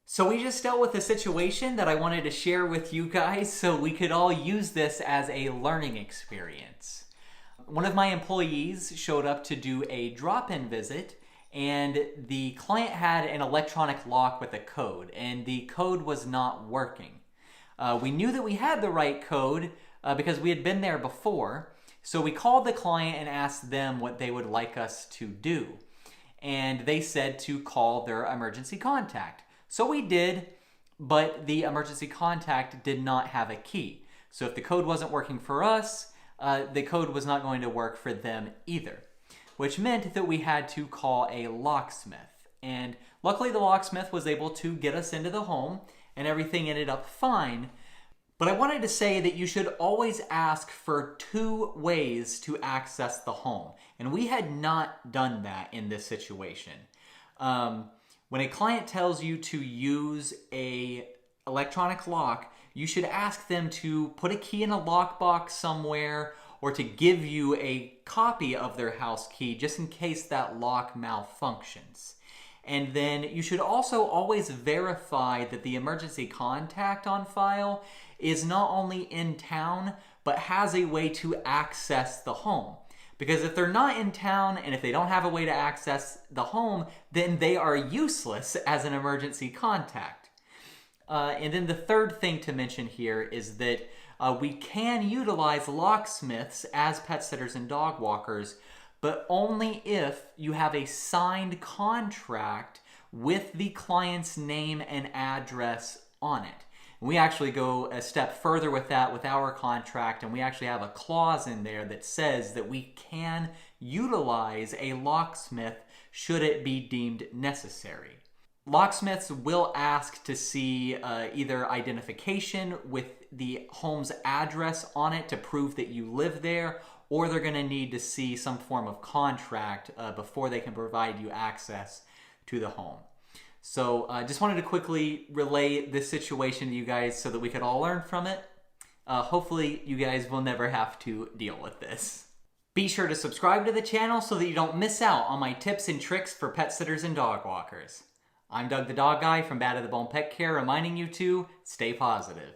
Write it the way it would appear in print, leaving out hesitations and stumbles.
So we just dealt with a situation that I wanted to share with you guys so we could all use this as a learning experience. One of my employees showed up to do a drop-in visit, and the client had an electronic lock with a code, and the code was not working. We knew that we had the right code because we had been there before, so we called the client and asked them what they would like us to do. And they said to call their emergency contact. So we did, but the emergency contact did not have a key. So if the code wasn't working for us, the code was not going to work for them either, which meant that we had to call a locksmith. And luckily the locksmith was able to get us into the home and everything ended up fine. But I wanted to say that you should always ask for 2 ways to access the home. And we had not done that in this situation. When a client tells you to use a electronic lock, you should ask them to put a key in a lockbox somewhere or to give you a copy of their house key just in case that lock malfunctions. And then you should also always verify that the emergency contact on file is not only in town, but has a way to access the home. Because if they're not in town and if they don't have a way to access the home, then they are useless as an emergency contact. And then the third thing to mention here is that we can utilize locksmiths as pet sitters and dog walkers, but only if you have a signed contract with the client's name and address on it. We actually go a step further with that with our contract, and we actually have a clause in there that says that we can utilize a locksmith should it be deemed necessary. Locksmiths will ask to see either identification with the home's address on it to prove that you live there, or they're going to need to see some form of contract before they can provide you access to the home. So I just wanted to quickly relay this situation to you guys so that we could all learn from it. Hopefully you guys will never have to deal with this. Be sure to subscribe to the channel so that you don't miss out on my tips and tricks for pet sitters and dog walkers. I'm Doug the Dog Guy from Bad to the Bone Pet Care, reminding you to stay positive.